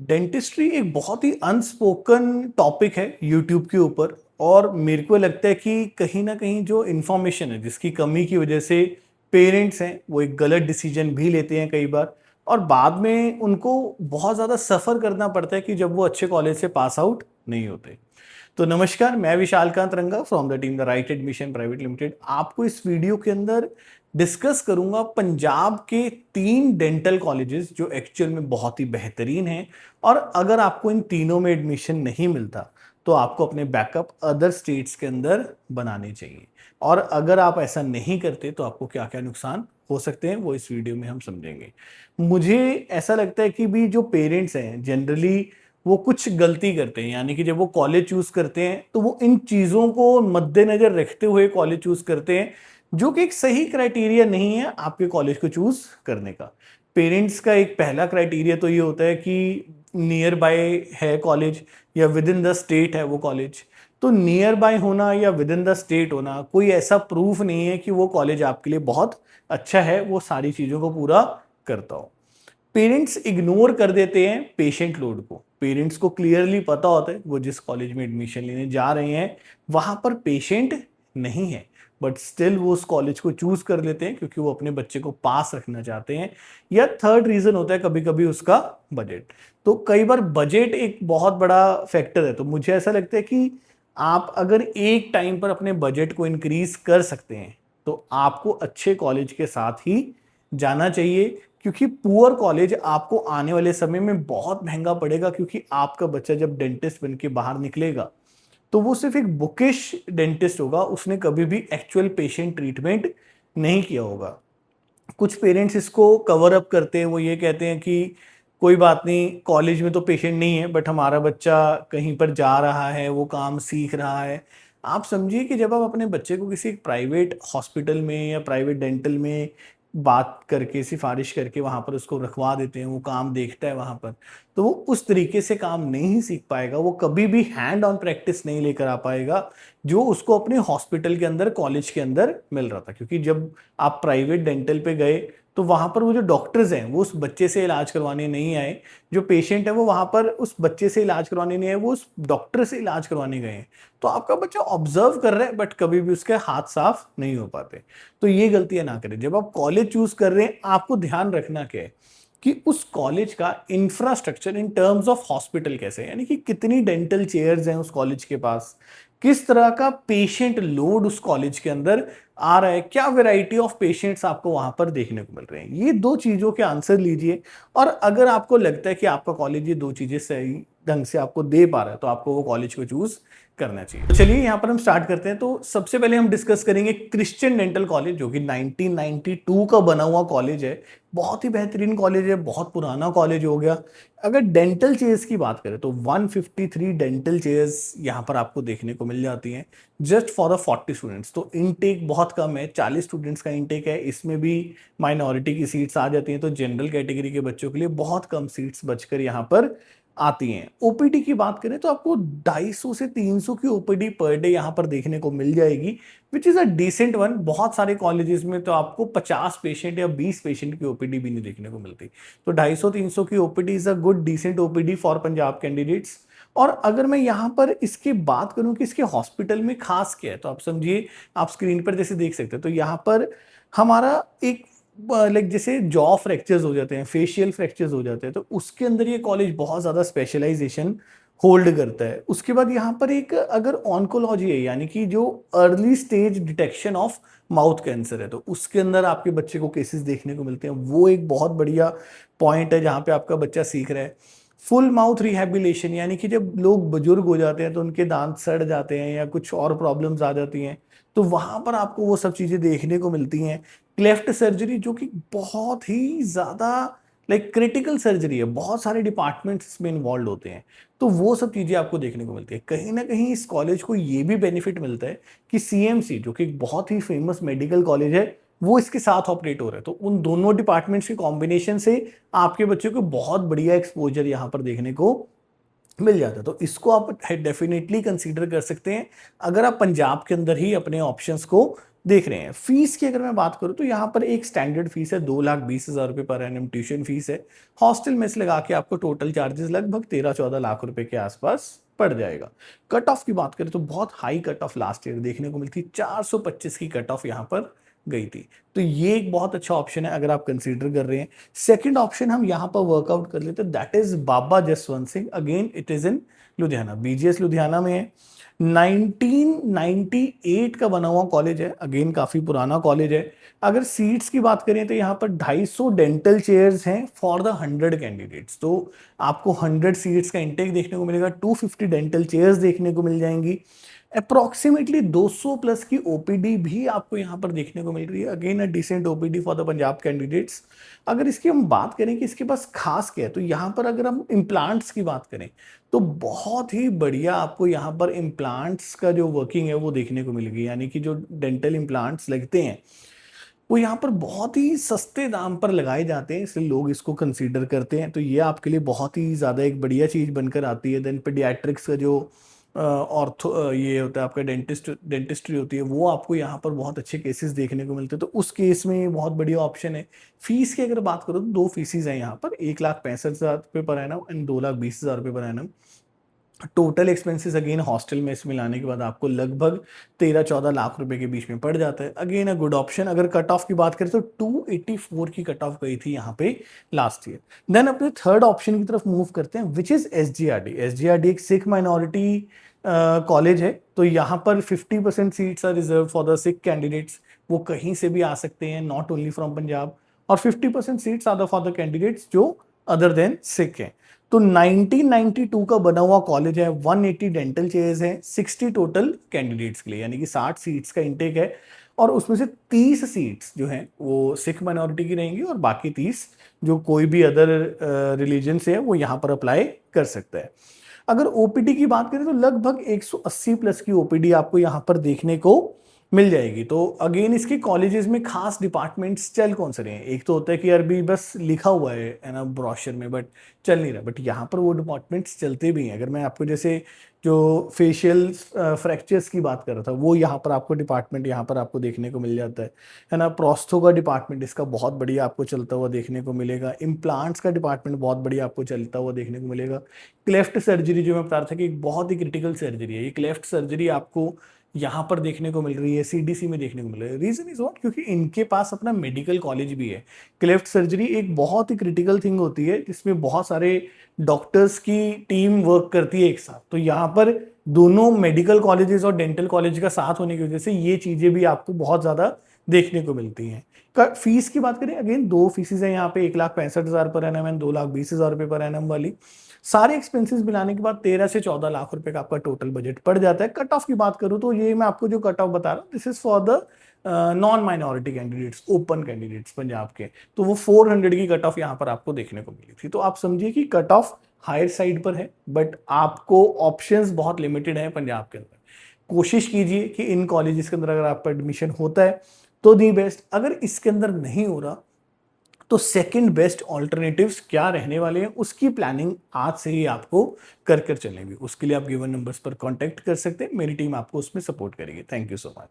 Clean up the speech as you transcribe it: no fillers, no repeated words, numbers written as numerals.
Dentistry एक बहुत ही unspoken topic है यूट्यूब के ऊपर। और मेरे को लगता है कि कहीं ना कहीं जो इन्फॉर्मेशन है जिसकी कमी की वजह से पेरेंट्स हैं वो एक गलत डिसीजन भी लेते हैं कई बार। और बाद में उनको बहुत ज़्यादा सफ़र करना पड़ता है कि जब वो अच्छे कॉलेज से पास आउट नहीं होते। तो नमस्कार, मैं विशाल कांत रंगा from the team the right admission private limited. आपको इस वीडियो के अंदर डिस्कस करूंगा पंजाब के 3 डेंटल कॉलेजेस जो एक्चुअल में बहुत ही बेहतरीन हैं। और अगर आपको इन तीनों में एडमिशन नहीं मिलता तो आपको अपने बैकअप अदर स्टेट्स के अंदर बनाने चाहिए। और अगर आप ऐसा नहीं करते तो आपको क्या क्या नुकसान हो सकते हैं वो इस वीडियो में हम समझेंगे। मुझे ऐसा लगता है कि भी जो पेरेंट्स हैं जनरली वो कुछ गलती करते हैं, यानी कि जब वो कॉलेज चूज करते हैं तो वो इन चीज़ों को मद्देनजर रखते हुए कॉलेज चूज करते हैं, जो कि एक सही क्राइटेरिया नहीं है आपके कॉलेज को चूज करने का। पेरेंट्स का एक पहला क्राइटेरिया तो ये होता है कि नियर बाय है कॉलेज या विद इन द स्टेट है वो कॉलेज। तो नियर बाय होना या विद इन द स्टेट होना कोई ऐसा प्रूफ नहीं है कि वो कॉलेज आपके लिए बहुत अच्छा है, वो सारी चीज़ों को पूरा करता हो। पेरेंट्स इग्नोर कर देते हैं पेशेंट लोड को। पेरेंट्स को क्लियरली पता होता है वो जिस कॉलेज में एडमिशन लेने जा रहे हैं वहां पर पेशेंट नहीं है, बट स्टिल वो उस कॉलेज को चूज कर लेते हैं क्योंकि वो अपने बच्चे को पास रखना चाहते हैं। या थर्ड रीजन होता है कभी कभी उसका बजट। तो कई बार बजट एक बहुत बड़ा फैक्टर है। तो मुझे ऐसा लगता है कि आप अगर एक टाइम पर अपने बजट को इंक्रीज कर सकते हैं तो आपको अच्छे कॉलेज के साथ ही जाना चाहिए, क्योंकि पुअर कॉलेज आपको आने वाले समय में बहुत महंगा पड़ेगा। क्योंकि आपका बच्चा जब डेंटिस्ट बन के बाहर निकलेगा तो वो सिर्फ एक बुकिश डेंटिस्ट होगा, उसने कभी भी एक्चुअल पेशेंट ट्रीटमेंट नहीं किया होगा। कुछ पेरेंट्स इसको कवर अप करते हैं, वो ये कहते हैं कि कोई बात नहीं, कॉलेज में तो पेशेंट नहीं है बट हमारा बच्चा कहीं पर जा रहा है, वो काम सीख रहा है। आप समझिए कि जब आप अपने बच्चे को किसी प्राइवेट हॉस्पिटल में या प्राइवेट डेंटल में बात करके सिफारिश करके वहाँ पर उसको रखवा देते हैं, वो काम देखता है वहाँ पर, तो वो उस तरीके से काम नहीं सीख पाएगा, वो कभी भी हैंड ऑन प्रैक्टिस नहीं लेकर आ पाएगा जो उसको अपने हॉस्पिटल के अंदर कॉलेज के अंदर मिल रहा था। क्योंकि जब आप प्राइवेट डेंटल पे गए तो वहां पर वो जो डॉक्टर्स हैं वो उस बच्चे से इलाज करवाने नहीं आए, जो पेशेंट है वो वहां पर उस बच्चे से इलाज करवाने नहीं आए, वो उस डॉक्टर से इलाज करवाने गए हैं। तो आपका बच्चा ऑब्जर्व कर रहा है बट कभी भी उसके हाथ साफ नहीं हो पाते। तो ये गलतियां ना करें। जब आप कॉलेज चूज कर रहे हैं आपको ध्यान रखना क्या है कि उस कॉलेज का infrastructure in terms of hospital कैसे है, यानी कि कितनी डेंटल चेयर्स हैं उस कॉलेज के पास, किस तरह का पेशेंट लोड उस कॉलेज के अंदर आ रहा है, क्या वैरायटी ऑफ पेशेंट्स आपको वहां पर देखने को मिल रहे हैं। ये दो चीजों के आंसर लीजिए। और अगर आपको लगता है कि आपका कॉलेज ये दो चीजें सही ढंग से आपको दे पा रहा है तो आपको वो कॉलेज को चूज करना चाहिए। तो चलिए यहाँ पर हम स्टार्ट करते हैं। तो सबसे पहले हम डिस्कस करेंगे क्रिश्चियन डेंटल कॉलेज, जो कि 1992 का बना हुआ कॉलेज है। बहुत ही बेहतरीन कॉलेज है, बहुत पुराना कॉलेज हो गया। अगर डेंटल चेयर्स की बात करें तो 153 डेंटल चेयर्स यहाँ पर आपको देखने को मिल जाती हैं जस्ट फॉर द 40 स्टूडेंट्स। तो इनटेक बहुत कम है, 40 स्टूडेंट्स का इनटेक है। इसमें भी माइनॉरिटी की सीट्स आ जाती हैं, तो जनरल कैटेगरी के बच्चों के लिए बहुत कम सीट्स बचकर यहाँ पर आती हैं। ओपीडी की बात करें तो आपको 250 से 300 की ओपीडी पर डे यहाँ पर देखने को मिल जाएगी, which is a decent one. बहुत सारे कॉलेजेस में तो आपको 50 पेशेंट या 20 पेशेंट की ओपीडी भी नहीं देखने को मिलती। तो 250-300 की OPD is a good decent OPD for Punjab candidates. और अगर मैं यहाँ पर इसकी बात करूँ कि इसके हॉस्पिटल में खास क्या है, तो आप समझिए, आप स्क्रीन पर जैसे देख सकते हैं, तो यहाँ पर हमारा एक लाइक जैसे जॉ फ्रैक्चर्स हो जाते हैं, फेशियल फ्रैक्चर्स हो जाते हैं, तो उसके अंदर ये कॉलेज बहुत ज़्यादा स्पेशलाइजेशन होल्ड करता है। उसके बाद यहाँ पर एक अगर ऑन्कोलॉजी है, यानी कि जो early stage detection of mouth cancer है, तो उसके अंदर आपके बच्चे को केसेस देखने को मिलते हैं। वो एक बहुत बढ़िया पॉइंट है जहाँ पे आपका बच्चा सीख रहा है। फुल माउथ रिहेबिलिटेशन, यानी कि जब लोग बुजुर्ग हो जाते हैं तो उनके दांत सड़ जाते हैं या कुछ और प्रॉब्लम्स आ जाती हैं, तो वहां पर आपको वो सब चीजें देखने को मिलती हैं। क्लेफ्ट सर्जरी, जो कि बहुत ही ज्यादा लाइक क्रिटिकल सर्जरी है, बहुत सारे डिपार्टमेंट्स इसमें इन्वॉल्व होते हैं, तो वो सब चीजें आपको देखने को मिलती है। कहीं ना कहीं इस कॉलेज को ये भी बेनिफिट मिलता है कि सीएमसी, जो कि एक बहुत ही फेमस मेडिकल कॉलेज है, वो इसके साथ ऑपरेट हो रहा है। तो उन दोनों डिपार्टमेंट्स के कॉम्बिनेशन से आपके बच्चों को बहुत बढ़िया एक्सपोजर यहाँ पर देखने को मिल जाता है। तो इसको आप डेफिनेटली कंसीडर कर सकते हैं अगर आप पंजाब के अंदर ही अपने ऑप्शंस को देख रहे हैं। फीस की अगर मैं बात करूं तो यहाँ पर एक स्टैंडर्ड फीस है 2,20,000 रुपये पर एनम ट्यूशन फीस है। हॉस्टल में से लगा के आपको टोटल चार्जेस लगभग 13-14 लाख रुपए के आसपास पड़ जाएगा। कट ऑफ की बात करें तो बहुत high cut off last year देखने को मिलती, 425 की कट ऑफ यहाँ पर गई थी। तो ये एक बहुत अच्छा ऑप्शन है अगर आप कंसीडर कर रहे हैं। सेकंड ऑप्शन हम यहाँ पर वर्कआउट कर लेते हैं, that is Baba Jaswant Singh. Again it is in Ludhiana, BGS Ludhiana में है। 1998 का बना हुआ कॉलेज है, अगेन काफी पुराना कॉलेज है। अगर सीट्स की बात करें तो यहाँ पर 250 डेंटल चेयर्स हैं फॉर द 100 कैंडिडेट्स। तो आपको 100 सीट्स का इंटेक देखने को मिलेगा, 250 डेंटल चेयर्स देखने को मिल जाएंगी। अप्रोक्सीमेटली 200 प्लस की ओपीडी भी आपको यहाँ पर देखने को मिल रही है। Again a decent OPD for the Punjab candidates. अगर इसकी हम बात करें कि इसके पास खास क्या है, तो यहाँ पर अगर हम इम्प्लांट्स की बात करें तो बहुत ही बढ़िया आपको यहाँ पर इम्प्लांट्स का जो वर्किंग है वो देखने को मिलेगी। यानी कि जो डेंटल इम्प्लांट्स लगते हैं वो यहाँ पर बहुत ही सस्ते दाम पर लगाए जाते हैं, इसलिए लोग इसको कंसीडर करते हैं। तो ये आपके लिए बहुत ही ज़्यादा एक बढ़िया चीज़ बनकर आती है। देन पीडियाट्रिक्स का जो ऑर्थो ये होता है आपका डेंटिस्ट्री होती है, वो आपको यहाँ पर बहुत अच्छे केसेस देखने को मिलते हैं। तो उस केस में ये बहुत बढ़िया ऑप्शन है। फीस की अगर बात करो तो दो फीसिस हैं यहाँ पर, 1,65,000 रुपये पर एनम एंड 2,20,000 रुपये per annum. Total expenses again hostel में इसमें लाने के बाद आपको लगभग 13-14 लाख रुपए के बीच में पड़ जाता है। Again a good option. अगर कट ऑफ की बात करें तो 284 की कट ऑफ गई थी यहाँ पे लास्ट ईयर। देन अपने थर्ड ऑप्शन की तरफ मूव करते हैं, विच इज एसजीआरडी। एसजीआरडी एक सिख माइनॉरिटी कॉलेज है। तो यहाँ पर 50% seats are reserve for the Sikh candidates. वो कहीं से भी आ सकते हैं, नॉट ओनली फ्रॉम पंजाब। और 50% seats are for the candidates जो अदर देन सिख हैं। तो 1992 का बना हुआ कॉलेज है, 180 डेंटल चेयर्स हैं, 60 टोटल कैंडिडेट्स के लिए, यानी कि 60 सीट्स का इंटेक है। और उसमें से 30 सीट्स जो हैं वो सिख माइनॉरिटी की रहेंगी और बाकी 30 जो कोई भी अदर रिलीजन से है वो यहाँ पर अप्लाई कर सकता है। अगर ओपीडी की बात करें तो लगभग 180 प्लस की ओपीडी आपको यहाँ पर देखने को मिल जाएगी। तो अगेन इसके कॉलेजेस में खास डिपार्टमेंट्स चल कौन से रहे हैं, एक तो होता है कि अरबी बस लिखा हुआ है ना ब्रोशर में, बट चल नहीं रहा। बट यहाँ पर वो डिपार्टमेंट्स चलते भी हैं। अगर मैं आपको जैसे जो फेशियल फ्रैक्चर्स की बात कर रहा था, वो यहाँ पर आपको डिपार्टमेंट यहाँ पर आपको देखने को मिल जाता है ना। प्रोस्थो का डिपार्टमेंट इसका बहुत बढ़िया आपको चलता हुआ देखने को मिलेगा। इम्प्लांट्स का डिपार्टमेंट बहुत बढ़िया आपको चलता हुआ देखने को मिलेगा। क्लेफ्ट सर्जरी जो मैं बता रहा था कि एक बहुत ही क्रिटिकल सर्जरी है, ये क्लेफ्ट सर्जरी आपको यहाँ पर देखने को मिल रही है, सीडीसी में देखने को मिल रहा है। रीजन इज व्हाट, क्योंकि इनके पास अपना मेडिकल कॉलेज भी है। क्लेफ्ट सर्जरी एक बहुत ही क्रिटिकल थिंग होती है जिसमें बहुत सारे डॉक्टर्स की टीम वर्क करती है एक साथ। तो यहाँ पर दोनों मेडिकल कॉलेजेस और डेंटल कॉलेज का साथ होने की वजह से ये चीजें भी आपको बहुत ज्यादा देखने को मिलती हैं। फीस की बात करें, अगेन दो फीसेज है यहाँ पे, 1,65,000 पर एनम एंड 2,20,000 रुपये पर एनम वाली। सारे एक्सपेंसेस मिलाने के बाद 13 से 14 लाख रुपए का आपका टोटल बजट पड़ जाता है। कट ऑफ की बात करूं तो ये मैं आपको जो कट ऑफ बता रहा हूँ, this is for the non minority candidates, open candidates Punjab के। तो वो 400 की कट ऑफ यहाँ पर आपको देखने को मिली थी। तो आप समझिए कि कट ऑफ हायर साइड पर है, बट आपको ऑप्शंस बहुत लिमिटेड है पंजाब के अंदर। कोशिश कीजिए कि इन कॉलेजेस के अंदर अगर आपका एडमिशन होता है तो दी बेस्ट। अगर इसके अंदर नहीं हो रहा तो सेकंड बेस्ट ऑल्टरनेटिव्स क्या रहने वाले हैं उसकी प्लानिंग आज से ही आपको कर चलेंगे। उसके लिए आप गिवन नंबर्स पर कांटेक्ट कर सकते हैं, मेरी टीम आपको उसमें सपोर्ट करेगी। Thank you so much.